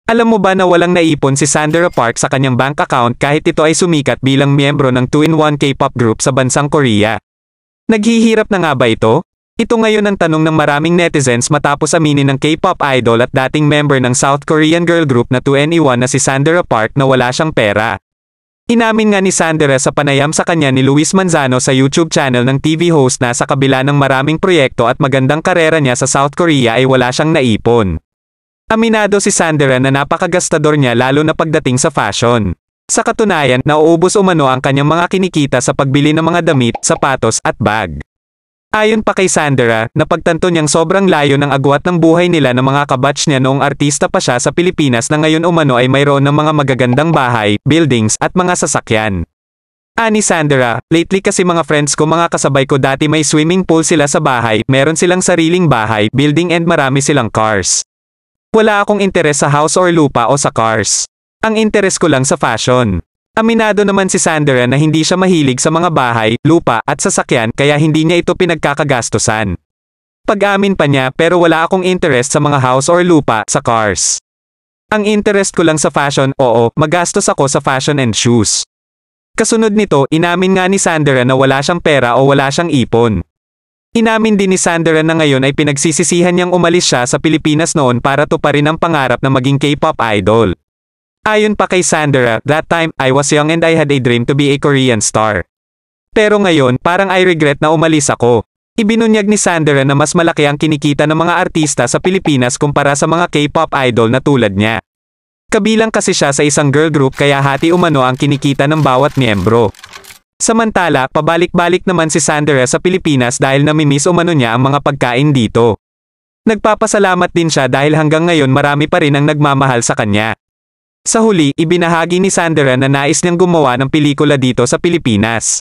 Alam mo ba na walang naipon si Sandra Park sa kanyang bank account kahit ito ay sumikat bilang miyembro ng 2-in-1 K-pop group sa bansang Korea? Naghihirap na nga ba ito? Ito ngayon ang tanong ng maraming netizens matapos aminin ng K-pop idol at dating member ng South Korean girl group na 2NE1 na si Sandra Park na wala siyang pera. Inamin nga ni Sandra sa panayam sa kanya ni Luis Manzano sa YouTube channel ng TV host na sa kabila ng maraming proyekto at magandang karera niya sa South Korea ay wala siyang naipon. Aminado si Sandra na napakagastador niya lalo na pagdating sa fashion. Sa katunayan, nauubos umano ang kanyang mga kinikita sa pagbili ng mga damit, sapatos at bag. Ayon pa kay Sandra, napagtanto niyang sobrang layo ng agwat ng buhay nila ng mga kabatch niya noong artista pa siya sa Pilipinas na ngayon umano ay mayroon ng mga magagandang bahay, buildings at mga sasakyan. Ani Sandra, lately kasi mga friends ko mga kasabay ko dati may swimming pool sila sa bahay, meron silang sariling bahay, building and marami silang cars. Wala akong interes sa house or lupa o sa cars. Ang interes ko lang sa fashion. Aminado naman si Sandra na hindi siya mahilig sa mga bahay, lupa, at sasakyan kaya hindi niya ito pinagkakagastusan. Pag-amin pa niya pero wala akong interest sa mga house or lupa, sa cars. Ang interest ko lang sa fashion, oo, magastos ako sa fashion and shoes. Kasunod nito, inamin nga ni Sandra na wala siyang pera o wala siyang ipon. Inamin din ni Sandra na ngayon ay pinagsisisihan niyang umalis siya sa Pilipinas noon para tuparin ang pangarap na maging K-pop idol. Ayon pa kay Sandra, that time, I was young and I had a dream to be a Korean star. Pero ngayon, parang I regret na umalis ako. Ibinunyag ni Sandra na mas malaki ang kinikita ng mga artista sa Pilipinas kumpara sa mga K-pop idol na tulad niya. Kabilang kasi siya sa isang girl group kaya hati umano ang kinikita ng bawat miyembro. Samantala, pabalik-balik naman si Sandra sa Pilipinas dahil namimiss umano niya ang mga pagkain dito. Nagpapasalamat din siya dahil hanggang ngayon marami pa rin ang nagmamahal sa kanya. Sa huli, ibinahagi ni Sandra na nais niyang gumawa ng pelikula dito sa Pilipinas.